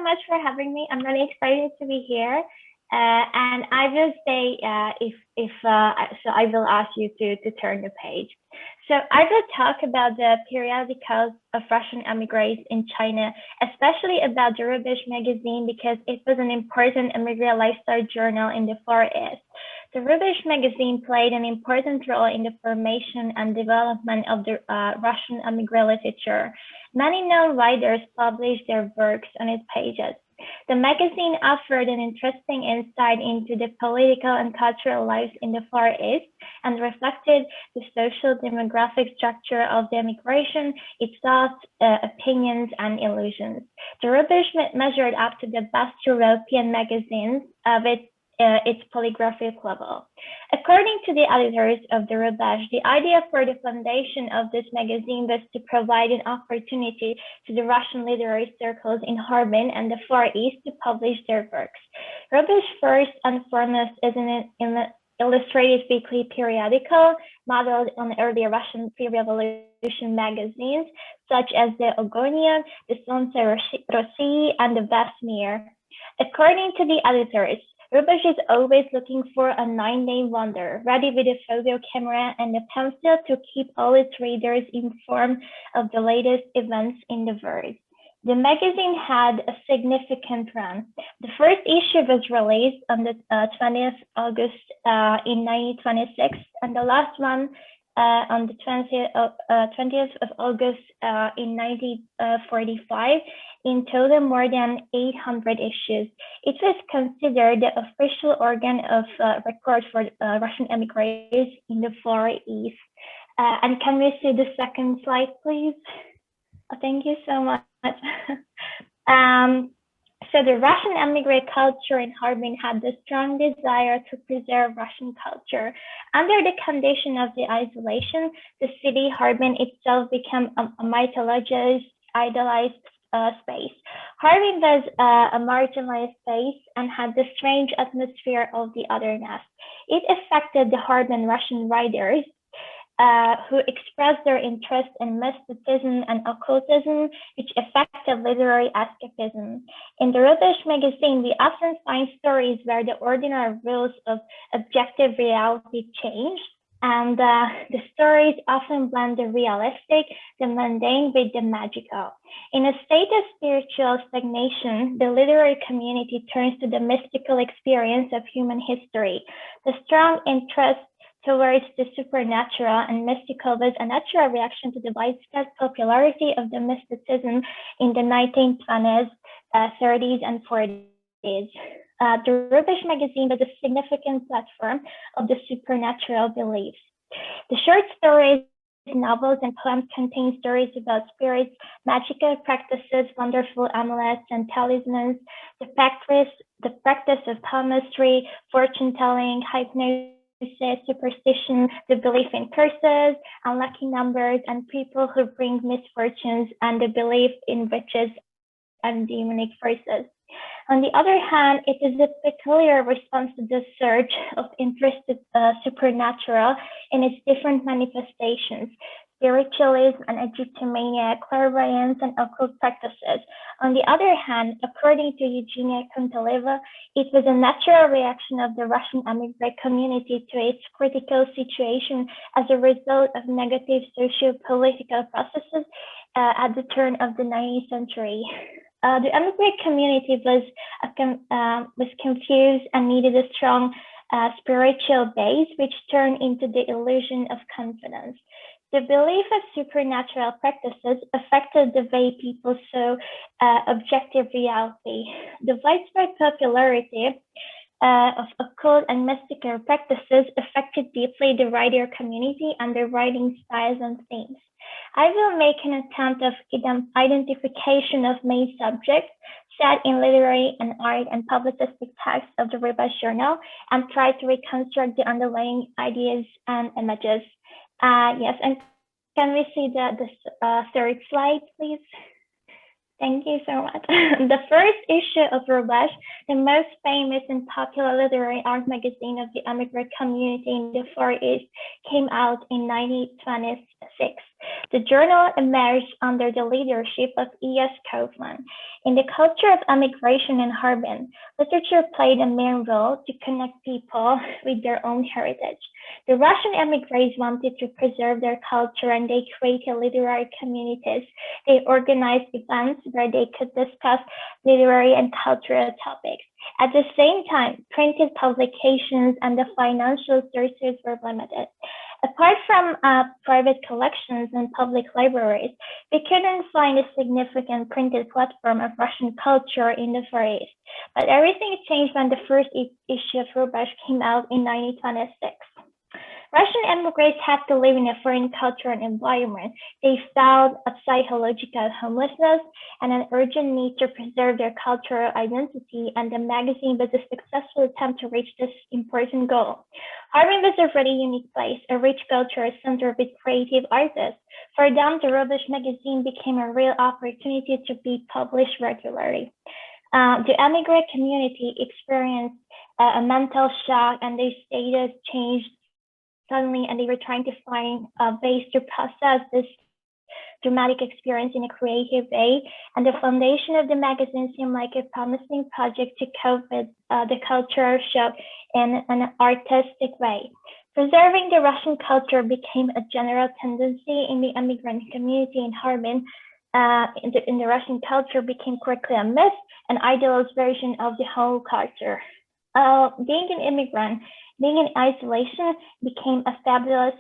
much for having me. I'm really excited to be here. And I will say, so I will ask you to turn the page. So I will talk about the periodicals of Russian emigres in China, especially about the Rubezh magazine, because it was an important Émigré lifestyle journal in the Far East. The Rubezh magazine played an important role in the formation and development of the Russian Émigré literature. Many known writers published their works on its pages. The magazine offered an interesting insight into the political and cultural lives in the Far East and reflected the social demographic structure of the immigration, its thoughts, opinions, and illusions. The Rubezh measured up to the best European magazines with its polygraphic level. According to the editors of the Rubezh, the idea for the foundation of this magazine was to provide an opportunity to the Russian literary circles in Harbin and the Far East to publish their works. Rubezh, first and foremost, is an illustrated weekly periodical modeled on earlier Russian pre-revolution magazines, such as the Ogonian, the Solnce and the Vesmir. According to the editors, Rubezh is always looking for a nine-day wonder, ready with a photo camera and a pencil to keep all its readers informed of the latest events in the world. The magazine had a significant run. The first issue was released on the 20th August in 1926, and the last one on the 20th of August in 1945. In total, more than 800 issues. It was considered the official organ of record for Russian emigres in the Far East. And can we see the second slide, please? Oh, thank you so much. So the Russian emigre culture in Harbin had the strong desire to preserve Russian culture. Under the condition of the isolation, the city Harbin itself became a mythologized, idolized space. Harbin was a marginalized space and had the strange atmosphere of the otherness. It affected the Harbin Russian writers who expressed their interest in mysticism and occultism, which affected literary escapism. In the Rubezh magazine, we often find stories where the ordinary rules of objective reality changed, and the stories often blend the realistic, the mundane with the magical. In a state of spiritual stagnation, the literary community turns to the mystical experience of human history. The strong interest towards the supernatural and mystical was a natural reaction to the widespread popularity of the mysticism in the 1920s, 30s, and 40s. The Rubezh magazine was a significant platform of the supernatural beliefs. The short stories, novels, and poems contain stories about spirits, magical practices, wonderful amulets and talismans, the practice of palmistry, fortune-telling, hypnosis, superstition, the belief in curses, unlucky numbers, and people who bring misfortunes, and the belief in witches and demonic forces. On the other hand, it is a peculiar response to the surge of interest in supernatural in its different manifestations, spiritualism and Egyptomania, clairvoyance, and occult practices. On the other hand, according to Eugenia Kontaleva, it was a natural reaction of the Russian emigre community to its critical situation as a result of negative socio-political processes at the turn of the 19th century. The emigre community was confused and needed a strong spiritual base, which turned into the illusion of confidence. The belief of supernatural practices affected the way people saw objective reality. The widespread popularity of occult and mystical practices affected deeply the writer community and their writing styles and themes. I will make an attempt of identification of main subjects set in literary and art and publicistic texts of the Rubezh journal and try to reconstruct the underlying ideas and images. Yes, and can we see the third slide, please? Thank you so much. The first issue of Rubezh, the most famous and popular literary art magazine of the Émigré community in the Far East, came out in 1926. The journal emerged under the leadership of E.S. Kaufman. In the culture of emigration in Harbin, literature played a main role to connect people with their own heritage. The Russian émigrés wanted to preserve their culture, and they created literary communities. They organized events where they could discuss literary and cultural topics. At the same time, printed publications and the financial sources were limited. Apart from private collections and public libraries, we couldn't find a significant printed platform of Russian culture in the Far East. But everything changed when the first issue of Rubezh came out in 1926. Russian émigrés had to live in a foreign culture and environment. They felt a psychological homelessness and an urgent need to preserve their cultural identity, and the magazine was a successful attempt to reach this important goal. Harbin was a really unique place, a rich cultural center with creative artists. For them, the Rubezh magazine became a real opportunity to be published regularly. The Émigré community experienced a mental shock, and their status changed suddenly, and they were trying to find ways to process this dramatic experience in a creative way. And the foundation of the magazine seemed like a promising project to cope with the cultural shock in an artistic way. Preserving the Russian culture became a general tendency in the immigrant community in Harbin. In the Russian culture became quickly a myth, an idealized version of the whole culture. Being an immigrant, being in isolation became a fabulous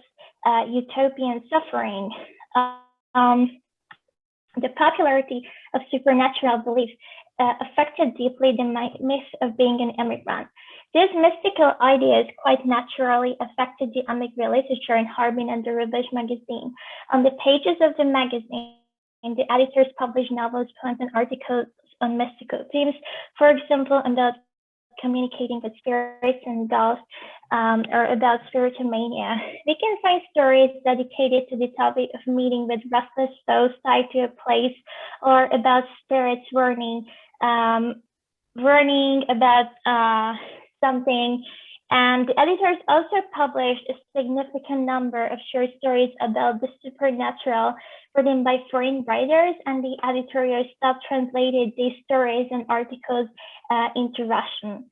utopian suffering. The popularity of supernatural beliefs affected deeply the myth of being an immigrant. These mystical ideas quite naturally affected the Émigré literature in Harbin and the Rubezh magazine. On the pages of the magazine, the editors published novels, poems, and articles on mystical themes. For example, about communicating with spirits and ghosts, or about spiritomania. We can find stories dedicated to the topic of meeting with restless souls tied to a place, or about spirits warning about something. And the editors also published a significant number of short stories about the supernatural written by foreign writers, and the editorial staff translated these stories and articles into Russian.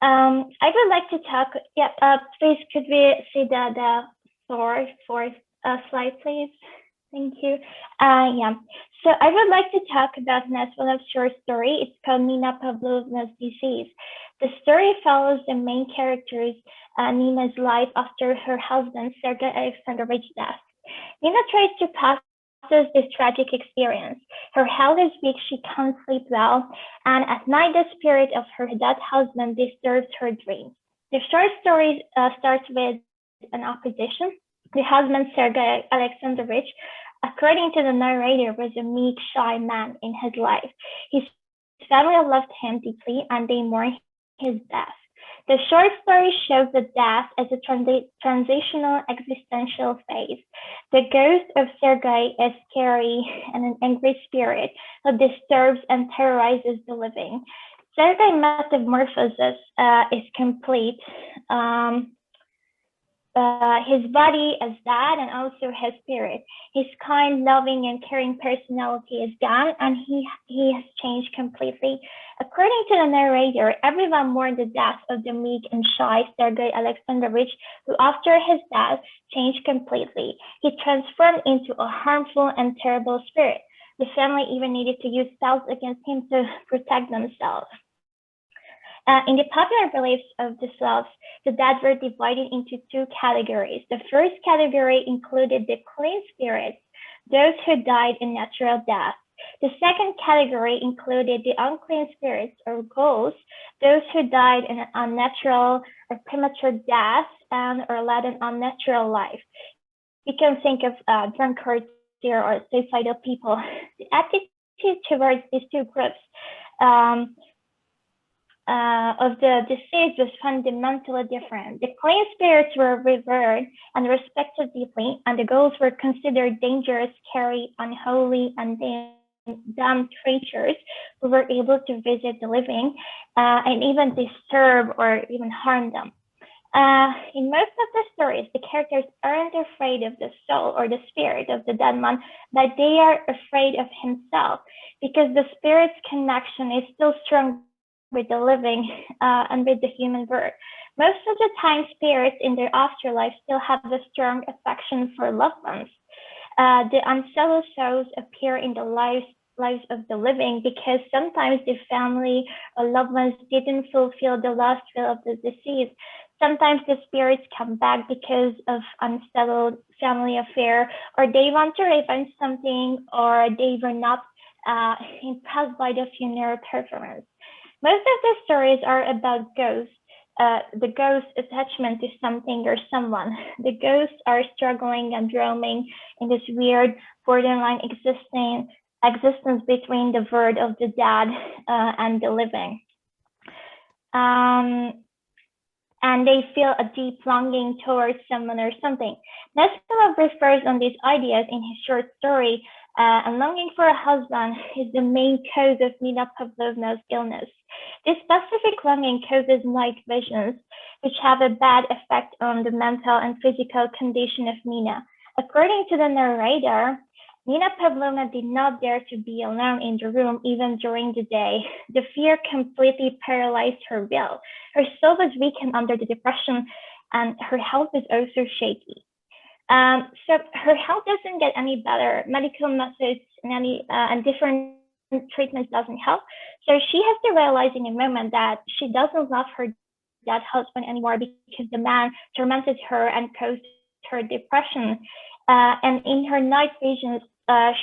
I would like to talk, please could we see the fourth slide, please? Thank you. So I would like to talk about Nesvalo's short story. It's called Nina Pavlovna's Disease. The story follows the main character's Nina's life after her husband Sergei Alexandrovich's death. Nina tries to process this tragic experience. Her health is weak, she can't sleep well, and at night the spirit of her dead husband disturbs her dreams. The short story starts with an opposition. The husband, Sergei Alexandrovich, according to the narrator, was a meek, shy man in his life. His family loved him deeply, and they mourned his death. The short story shows the death as a transitional existential phase. The ghost of Sergei is scary and an angry spirit who disturbs and terrorizes the living. Sergei's metamorphosis is complete. His body is dead, and also his spirit. His kind, loving, and caring personality is gone, and he has changed completely. According to the narrator, everyone mourned the death of the meek and shy Sergei Alexandrovich, who after his death changed completely. He transformed into a harmful and terrible spirit. The family even needed to use spells against him to protect themselves. In the popular beliefs of the Slavs, the dead were divided into two categories. The first category included the clean spirits, those who died in natural death. The second category included the unclean spirits, or ghosts, those who died in an unnatural or premature death or led an unnatural life. You can think of drunkards here or suicidal people. The attitude towards these two groups of the deceased was fundamentally different. The clean spirits were revered and respected deeply, and the ghosts were considered dangerous, scary, unholy, and damned creatures who were able to visit the living and even disturb or even harm them. In most of the stories, the characters aren't afraid of the soul or the spirit of the dead man, but they are afraid of himself, because the spirit's connection is still strong with the living and with the human world. Most of the time, spirits in their afterlife still have a strong affection for loved ones. The unsettled souls appear in the lives of the living because sometimes the family or loved ones didn't fulfill the last will of the deceased. Sometimes the spirits come back because of unsettled family affair, or they want to revenge something, or they were not impressed by the funeral performance. Most of the stories are about ghosts, the ghost attachment to something or someone. The ghosts are struggling and roaming in this weird borderline existence between the world of the dead and the living. And they feel a deep longing towards someone or something. Nestorov refers on these ideas in his short story, and longing for a husband is the main cause of Nina Pavlovna's illness. This specific longing causes night visions, which have a bad effect on the mental and physical condition of Nina. According to the narrator, Nina Pavlovna did not dare to be alone in the room even during the day. The fear completely paralyzed her will. Her soul was weakened under the depression, and her health was also shaky. So her health doesn't get any better. Medical methods and different treatments doesn't help. So she has to realize in a moment that she doesn't love her dead husband anymore because the man tormented her and caused her depression. And in her night visions,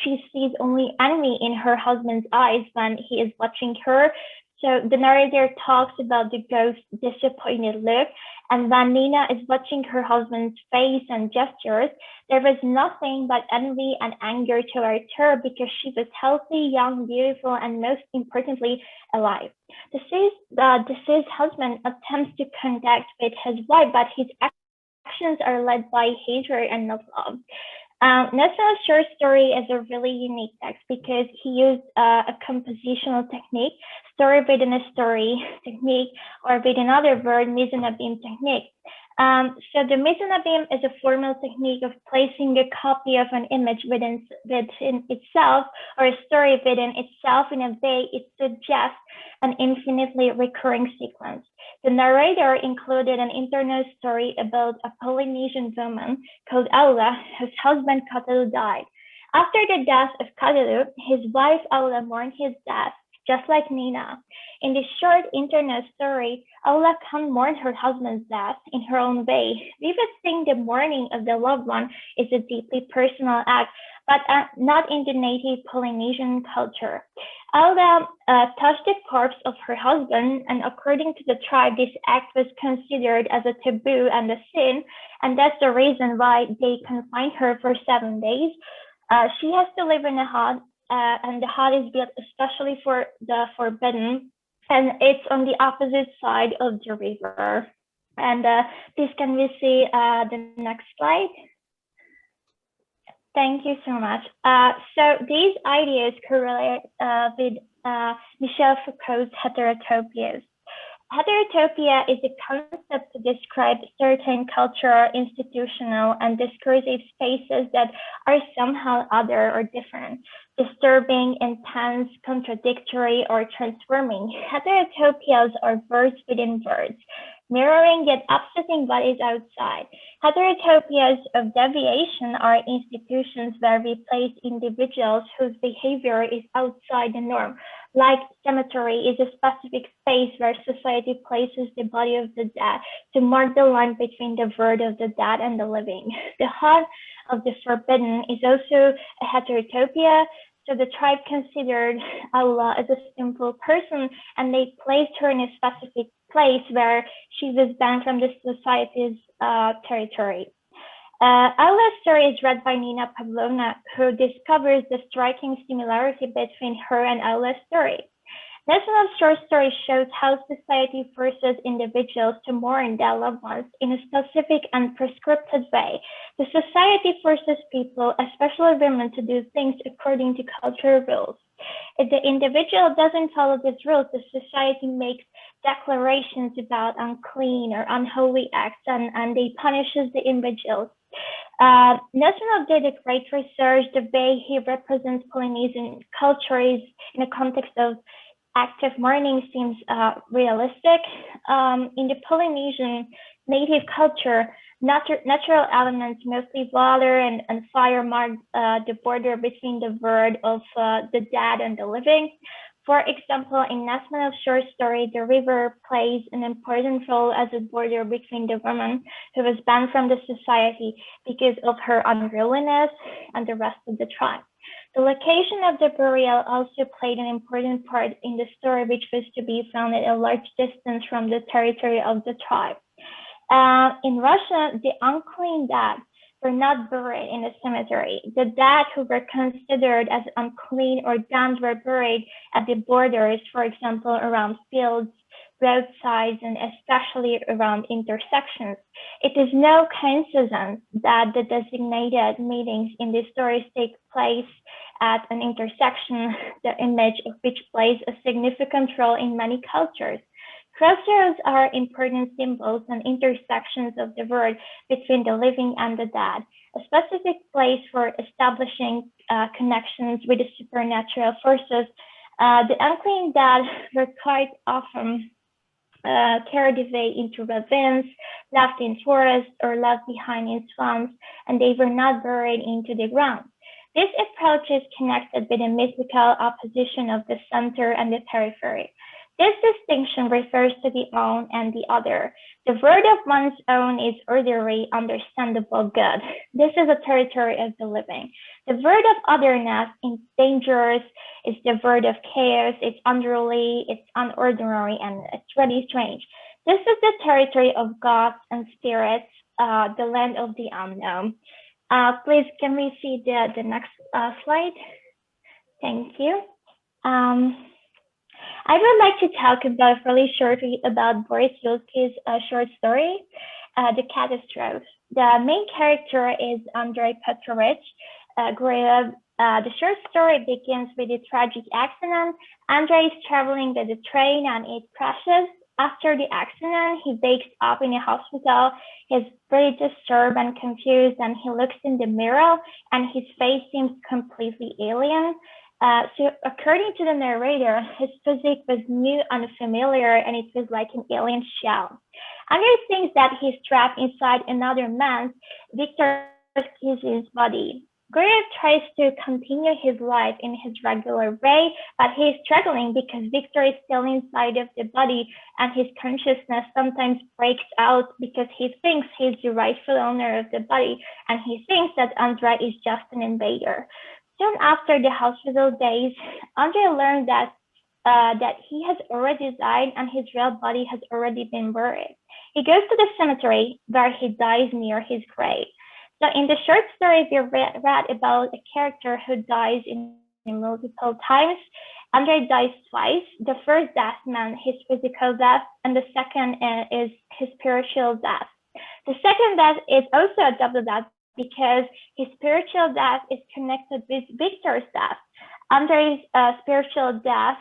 she sees only envy in her husband's eyes when he is watching her. So the narrator talks about the ghost's disappointed look, and when Nina is watching her husband's face and gestures, there was nothing but envy and anger towards her because she was healthy, young, beautiful, and most importantly, alive. The deceased husband attempts to connect with his wife, but his actions are led by hatred and not love. Nestor's short story is a really unique text because he used a compositional technique, story within a story technique, or with another word, mise en abîme technique. So the mise en abîme is a formal technique of placing a copy of an image within itself, or a story within itself in a way it suggests an infinitely recurring sequence. The narrator included an internal story about a Polynesian woman called Aula, whose husband Katalu died. After the death of Katalu, his wife Aula mourned his death, just like Nina. In this short internal story, Aula can mourn her husband's death in her own way. We would think the mourning of the loved one is a deeply personal act, but not in the native Polynesian culture. Aula touched the corpse of her husband, and according to the tribe, this act was considered as a taboo and a sin, and that's the reason why they confined her for 7 days. She has to live in a hut, and the hut is built especially for the forbidden, and it's on the opposite side of the river. And please can we see the next slide? Thank you so much. So these ideas correlate with Michel Foucault's heterotopias. Heterotopia is a concept to describe certain cultural, institutional, and discursive spaces that are somehow other or different, disturbing, intense, contradictory, or transforming. Heterotopias are words within words, mirroring yet upsetting what is outside. Heterotopias of deviation are institutions where we place individuals whose behavior is outside the norm. Like cemetery is a specific space where society places the body of the dead to mark the line between the world of the dead and the living. The heart of the forbidden is also a heterotopia. So the tribe considered Allah as a simple person, and they placed her in a specific place where she was banned from the society's territory. Allah's story is read by Nina Pavlovna, who discovers the striking similarity between her and Allah's story. Nestor's short story shows how society forces individuals to mourn their loved ones in a specific and prescripted way. The society forces people, especially women, to do things according to cultural rules. If the individual doesn't follow these rules, the society makes declarations about unclean or unholy acts, and they punishes the individuals. National did a great research. The way he represents Polynesian culture is in the context of active mourning seems realistic. In the Polynesian native culture, natural elements, mostly water and fire, mark the border between the world of the dead and the living. For example, in Nasmano's short story, the river plays an important role as a border between the woman who was banned from the society because of her unruliness and the rest of the tribe. The location of the burial also played an important part in the story, which was to be found at a large distance from the territory of the tribe. In Russia, the unclean dead were not buried in a cemetery. The dead who were considered as unclean or damned were buried at the borders, for example, around fields, roadsides, and especially around intersections. It is no coincidence that the designated meetings in the stories take place at an intersection, the image of which plays a significant role in many cultures. Crossroads are important symbols and intersections of the world between the living and the dead, a specific place for establishing connections with the supernatural forces. The unclean dead were quite often carried away into ravines, left in forests, or left behind in swamps, and they were not buried into the ground. This approach is connected with the mythical opposition of the center and the periphery. This distinction refers to the own and the other. The word of one's own is orderly, understandable, good. This is a territory of the living. The word of otherness, dangerous, is the word of chaos. It's unruly, it's unordinary, and it's really strange. This is the territory of gods and spirits, the land of the unknown. Please, can we see the next slide? Thank you. I would like to talk about really shortly about Boris Yulsky's short story, The Catastrophe. The main character is Andrei Petrovich Gruev. The short story begins with a tragic accident. Andrei is traveling with a train and it crashes. After the accident, he wakes up in a hospital. He's very disturbed and confused, and he looks in the mirror and his face seems completely alien. So according to the narrator, his physique was new and familiar, and it was like an alien shell. Andrei thinks that he's trapped inside another man's, Victor Kiz's body. Gruev tries to continue his life in his regular way, but he's struggling because Victor is still inside of the body, and his consciousness sometimes breaks out because he thinks he's the rightful owner of the body, and he thinks that Andrei is just an invader. Soon after the hospital days, Andrei learned that he has already died and his real body has already been buried. He goes to the cemetery where he dies near his grave. So in the short story, we read about a character who dies in multiple times. Andrei dies twice. The first death meant his physical death, and the second is his spiritual death. The second death is also a double death because his spiritual death is connected with Victor's death. Andrei's spiritual death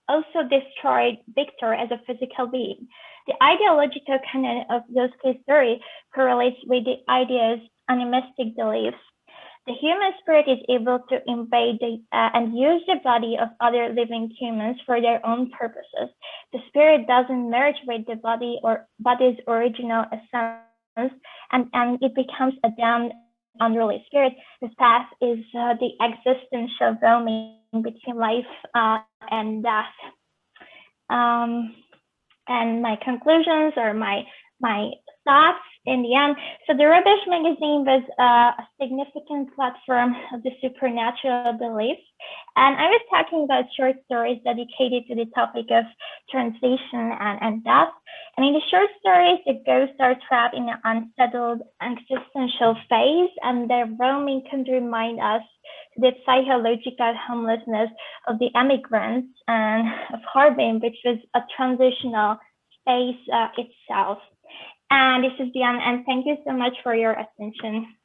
also destroyed Victor as a physical being. The ideological canon of Yulsky's theory correlates with the idea's animistic beliefs. The human spirit is able to invade and use the body of other living humans for their own purposes. The spirit doesn't merge with the body or body's original essence, and it becomes a damned, unruly spirit. This path is the existential roaming between life and death. And my conclusions or my thoughts in the end. So the Rubezh magazine was a significant platform of the supernatural beliefs. And I was talking about short stories dedicated to the topic of translation and death. And in the short stories, the ghosts are trapped in an unsettled existential phase, and their roaming can remind us the psychological homelessness of the emigrants and of Harbin, which was a transitional space itself. And this is the end, and thank you so much for your attention.